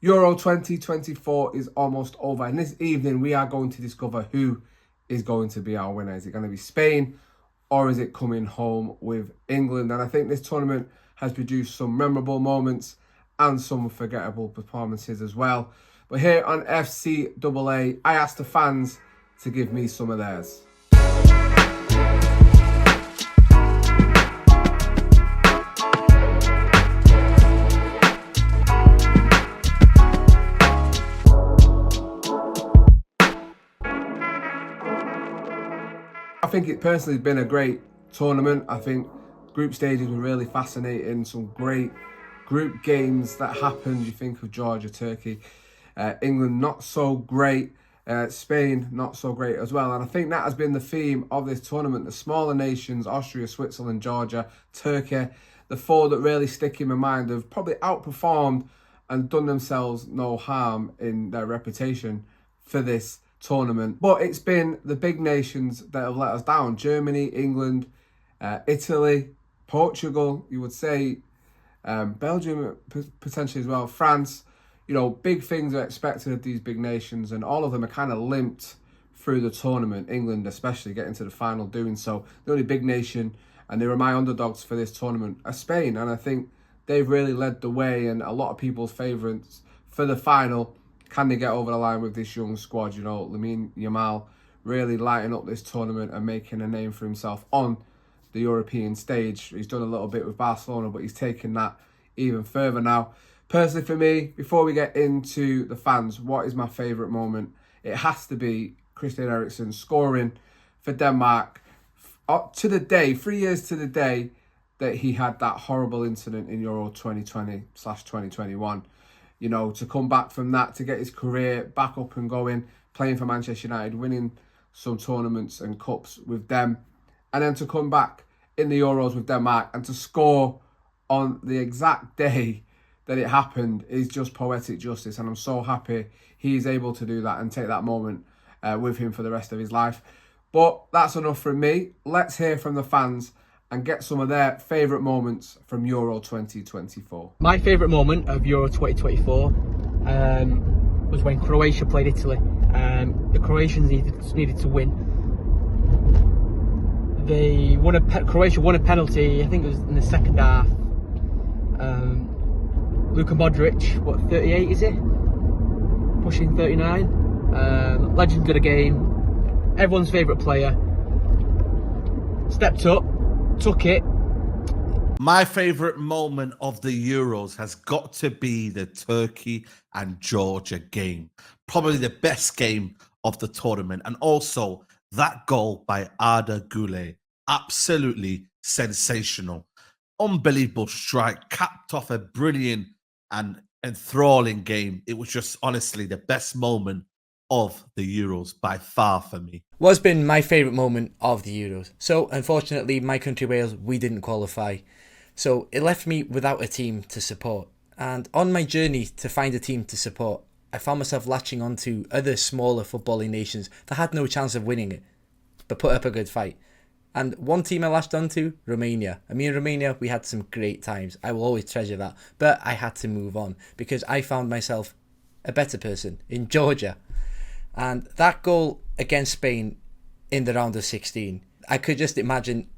Euro 2024 is almost over, and this evening we are going to discover who is going to be our winner. Is it going to be Spain, or is it coming home with England? And I think this tournament has produced some memorable moments and some forgettable performances as well. But here on FCAA, I asked the fans to give me some of theirs. I think it personally has been a great tournament. I think group stages were really fascinating. Some great group games that happened. You think of Georgia, Turkey, England not so great, Spain not so great as well. And I think that has been the theme of this tournament. The smaller nations, Austria, Switzerland, Georgia, Turkey, the four that really stick in my mind have probably outperformed and done themselves no harm in their reputation for this tournament. But it's been the big nations that have let us down. Germany, England, Italy, Portugal, you would say, Belgium potentially as well, France. You know, big things are expected of these big nations, and all of them are kind of limped through the tournament. England especially getting to the final doing so. The only big nation, and they were my underdogs for this tournament, are Spain, and I think they've really led the way, and a lot of people's favourites for the final. Can they get over the line with this young squad? You know, Lamine Yamal really lighting up this tournament and making a name for himself on the European stage. He's done a little bit with Barcelona, but he's taken that even further now. Personally for me, before we get into the fans, what is my favourite moment? It has to be Christian Eriksen scoring for Denmark up to the day, 3 years to the day that he had that horrible incident in Euro 2020/2021. You know, to come back from that, to get his career back up and going, playing for Manchester United, winning some tournaments and cups with them, and then to come back in the Euros with Denmark and to score on the exact day that it happened is just poetic justice. And I'm so happy he's able to do that and take that moment with him for the rest of his life. But that's enough from me. Let's hear from the fans and get some of their favourite moments from Euro 2024. My favourite moment of Euro 2024 was when Croatia played Italy. The Croatians needed to win. Croatia won a penalty, I think it was in the second half. Luka Modric, 38 is it? Pushing 39. Legend of the game. Everyone's favourite player. Stepped up. Took it. My favourite moment of the Euros has got to be the Turkey and Georgia game. Probably the best game of the tournament. And also that goal by Arda Güler. Absolutely sensational. Unbelievable strike. Capped off a brilliant and enthralling game. It was just honestly the best moment of the Euros by far for me. What's been my favourite moment of the Euros? So unfortunately, my country Wales, we didn't qualify. So it left me without a team to support. And on my journey to find a team to support, I found myself latching onto other smaller footballing nations that had no chance of winning it, but put up a good fight. And one team I latched onto, Romania. I mean, Romania, we had some great times. I will always treasure that. But I had to move on because I found myself a better person in Georgia. And that goal against Spain in the round of 16, I could just imagine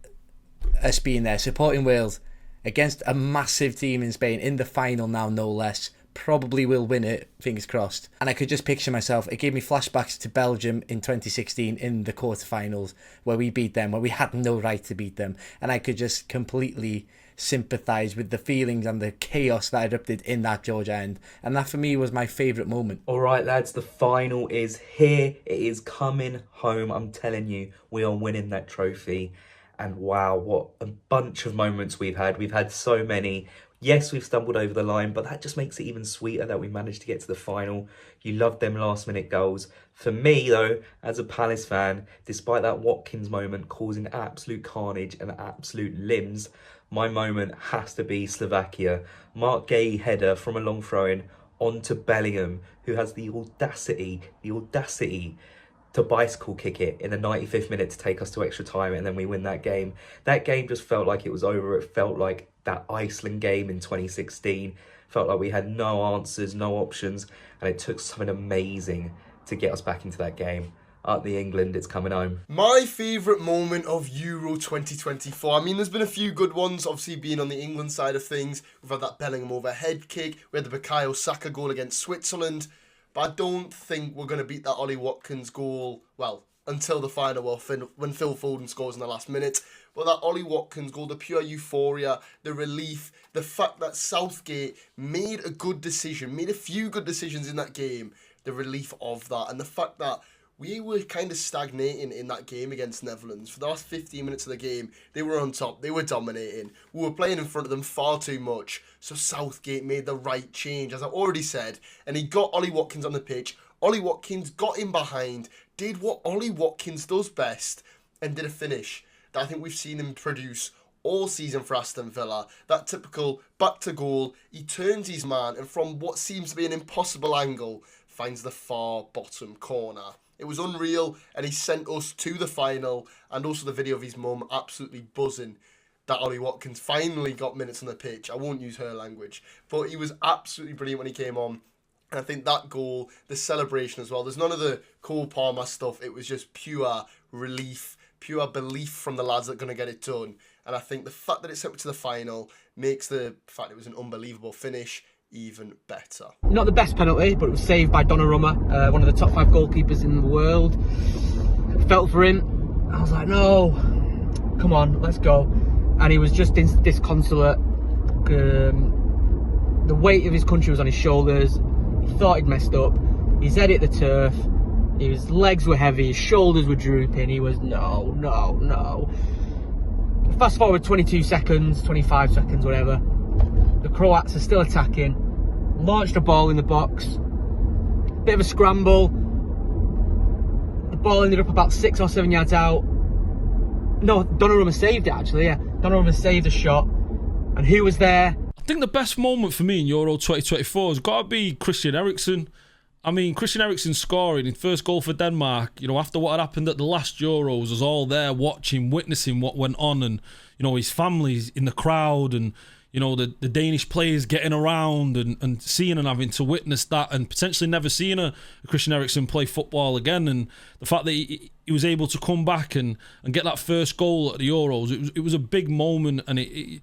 us being there, supporting Wales against a massive team in Spain in the final now, no less. Probably will win it, fingers crossed. And I could just picture myself. It gave me flashbacks to Belgium in 2016 in the quarterfinals where we beat them, where we had no right to beat them. And I could just completely sympathise with the feelings and the chaos that erupted in that Georgia end. And that for me was my favourite moment. All right, lads, the final is here. It is coming home. I'm telling you, we are winning that trophy. And wow, what a bunch of moments we've had. We've had so many. Yes, we've stumbled over the line, but that just makes it even sweeter that we managed to get to the final. You loved them last-minute goals. For me, though, as a Palace fan, despite that Watkins moment causing absolute carnage and absolute limbs, my moment has to be Slovakia. Mark Gay header from a long throw-in onto Bellingham, who has the audacity to bicycle kick it in the 95th minute to take us to extra time, and then we win that game. That game just felt like it was over. It felt like that Iceland game in 2016. Felt like we had no answers, no options, and it took something amazing to get us back into that game. Up the England, it's coming home. My favourite moment of Euro 2024. I mean, there's been a few good ones, obviously being on the England side of things. We've had that Bellingham overhead kick. We had the Bukayo Saka goal against Switzerland. But I don't think we're going to beat that Ollie Watkins goal, well, until the final, when Phil Foden scores in the last minute. But that Ollie Watkins goal, the pure euphoria, the relief, the fact that Southgate made a good decision, made a few good decisions in that game, the relief of that, and the fact that we were kind of stagnating in that game against Netherlands. For the last 15 minutes of the game, they were on top, they were dominating. We were playing in front of them far too much. So Southgate made the right change, as I already said, and he got Ollie Watkins on the pitch. Ollie Watkins got him behind, did what Ollie Watkins does best, and did a finish that I think we've seen him produce all season for Aston Villa. That typical back to goal, he turns his man, and from what seems to be an impossible angle, finds the far bottom corner. It was unreal, and he sent us to the final, and also the video of his mum absolutely buzzing that Ollie Watkins finally got minutes on the pitch. I won't use her language, but he was absolutely brilliant when he came on. And I think that goal, the celebration as well, there's none of the Cole Palmer stuff. It was just pure relief, pure belief from the lads that are going to get it done. And I think the fact that it sent me to the final makes the fact it was an unbelievable finish even better. Not the best penalty, but it was saved by Donnarumma, one of the top 5 goalkeepers in the world. Felt for him. I was like, no, come on, let's go. And he was just disconsolate. The weight of his country was on his shoulders. He thought he'd messed up. His head hit the turf. His legs were heavy. His shoulders were drooping. He was, no. Fast forward 22 seconds, 25 seconds, whatever. The Croats are still attacking. Launched a ball in the box. Bit of a scramble. The ball ended up about 6 or 7 yards out. No, Donnarumma saved it actually, yeah. Donnarumma saved a shot. And who was there? I think the best moment for me in Euro 2024 has got to be Christian Eriksen. I mean, Christian Eriksen scoring his first goal for Denmark, after what had happened at the last Euros, was all there watching, witnessing what went on, and, his family's in the crowd, and, the Danish players getting around and seeing and having to witness that, and potentially never seeing a Christian Eriksen play football again. And the fact that he was able to come back and get that first goal at the Euros, it was a big moment, and it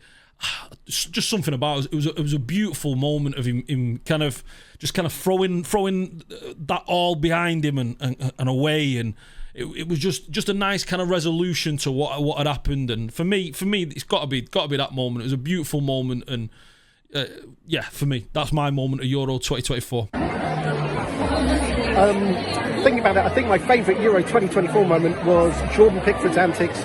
just something about it. It was a beautiful moment of him kind of throwing that all behind him and away, and it was just a nice kind of resolution to what had happened. And for me, it's got to be that moment. It was a beautiful moment, and for me, that's my moment of Euro 2024. Thinking about it, I think my favourite Euro 2024 moment was Jordan Pickford's antics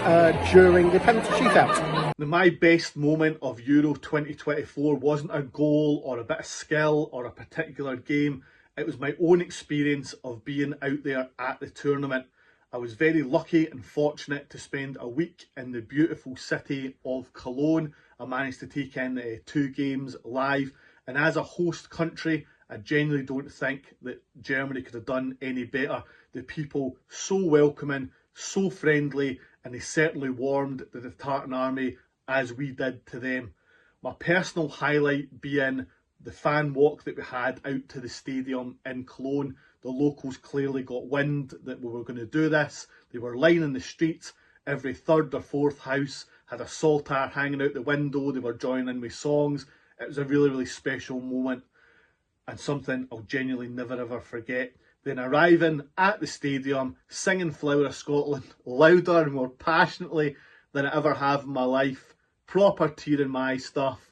during the penalty shootout. My best moment of Euro 2024 wasn't a goal or a bit of skill or a particular game. It was my own experience of being out there at the tournament. I was very lucky and fortunate to spend a week in the beautiful city of Cologne. I managed to take in 2 games live, and as a host country, I genuinely don't think that Germany could have done any better. The people so welcoming, so friendly, and they certainly warmed the Tartan Army as we did to them. My personal highlight being the fan walk that we had out to the stadium in Cologne. The locals clearly got wind that we were going to do this. They were lining the streets. Every 3rd or 4th house had a saltire hanging out the window. They were joining in with songs. It was a really, really special moment, and something I'll genuinely never ever forget. Then arriving at the stadium, singing Flower of Scotland louder and more passionately than I ever have in my life. Proper tear in my eye stuff.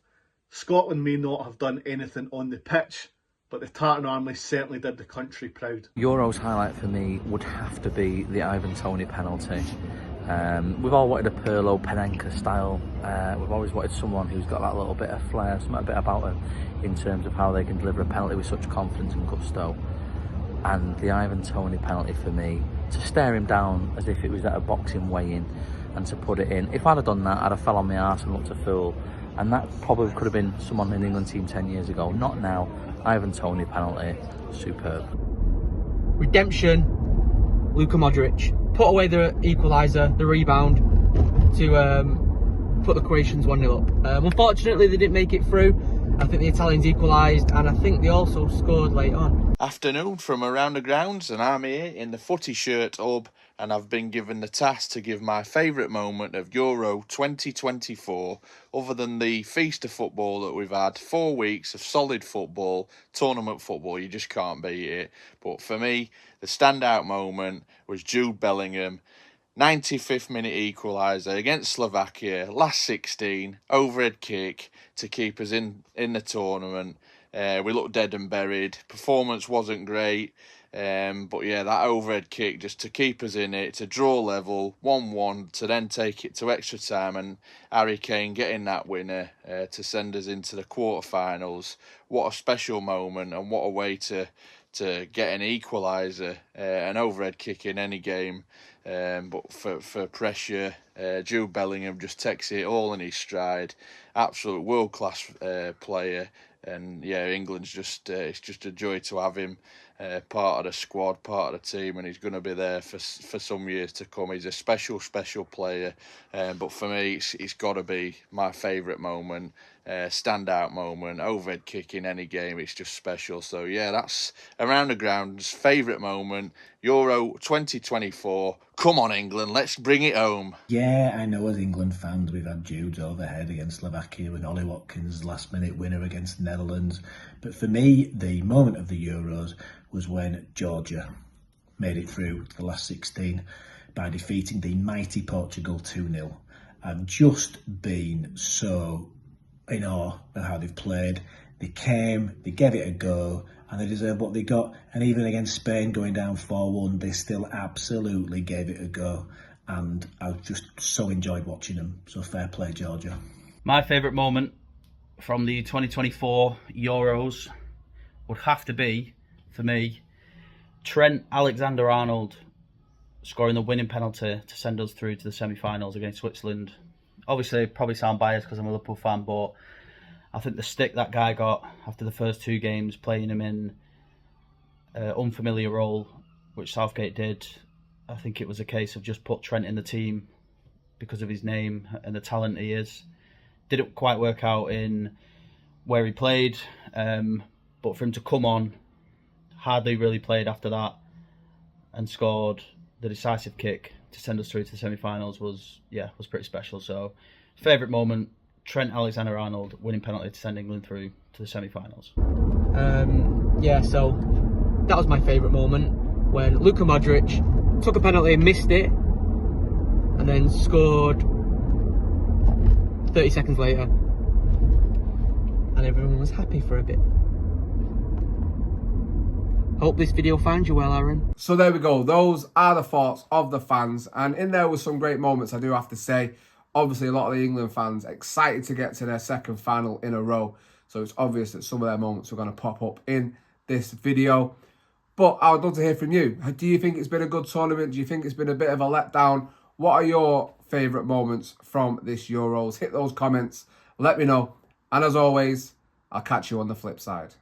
Scotland may not have done anything on the pitch, but the Tartan Army certainly did the country proud. Euro's highlight for me would have to be the Ivan Toney penalty. We've all wanted a Pirlo, Panenka style. We've always wanted someone who's got that little bit of flair, something a bit about them in terms of how they can deliver a penalty with such confidence and gusto. And the Ivan Toney penalty for me, to stare him down as if it was at a boxing weigh-in and to put it in. If I'd have done that, I'd have fell on my arse and looked a fool. And that probably could have been someone in the England team 10 years ago. Not now. Ivan Toney penalty, superb. Redemption, Luka Modric. Put away the equaliser, the rebound, to put the Croatians 1-0 up. Unfortunately, they didn't make it through. I think the Italians equalised, and I think they also scored late on. Afternoon from around the grounds, and I'm here in the Footy Shirt Hub, and I've been given the task to give my favourite moment of Euro 2024, other than the feast of football that we've had. 4 weeks of solid football, tournament football, you just can't beat it. But for me, the standout moment was Jude Bellingham, 95th minute equaliser against Slovakia, last 16, overhead kick to keep us in the tournament. We looked dead and buried. Performance wasn't great. But yeah, that overhead kick just to keep us in it, to draw level, 1-1, to then take it to extra time, and Harry Kane getting that winner to send us into the quarterfinals. What a special moment, and what a way to get an equaliser, an overhead kick in any game. But for pressure, Jude Bellingham just takes it all in his stride. Absolute world-class player. And yeah, England's just it's just a joy to have him part of the squad, part of the team, and he's going to be there for some years to come. He's a special player, but for me, it's got to be my favourite moment, standout moment, overhead kick in any game. It's just special. So yeah, that's around the ground's favourite moment, Euro 2024. Come on, England, let's bring it home. Yeah, I know as England fans we've had Jude's overhead against Slovakia with Ollie Watkins' last-minute winner against Netherlands. But for me, the moment of the Euros was when Georgia made it through to the last 16 by defeating the mighty Portugal 2-0. I've just been so in awe of how they've played. They came, they gave it a go, and they deserved what they got. And even against Spain going down 4-1, they still absolutely gave it a go. And I've just so enjoyed watching them. So fair play, Georgia. My favourite moment from the 2024 Euros would have to be, for me, Trent Alexander-Arnold scoring the winning penalty to send us through to the semi-finals against Switzerland. Obviously, probably sound biased because I'm a Liverpool fan, but I think the stick that guy got after the first 2 games, playing him in an unfamiliar role, which Southgate did, I think it was a case of just put Trent in the team because of his name and the talent he is. Didn't quite work out in where he played, but for him to come on, hardly really played after that, and scored the decisive kick to send us through to the semi-finals was pretty special. So, favourite moment, Trent Alexander-Arnold winning penalty to send England through to the semi-finals. So that was my favourite moment, when Luka Modric took a penalty, missed it, and then scored 30 seconds later, and everyone was happy for a bit. Hope this video finds you well, Aaron. So there we go. Those are the thoughts of the fans. And in there was some great moments, I do have to say. Obviously, a lot of the England fans excited to get to their second final in a row. So it's obvious that some of their moments are going to pop up in this video. But I would love to hear from you. Do you think it's been a good tournament? Do you think it's been a bit of a letdown? What are your favourite moments from this Euros? Hit those comments. Let me know. And as always, I'll catch you on the flip side.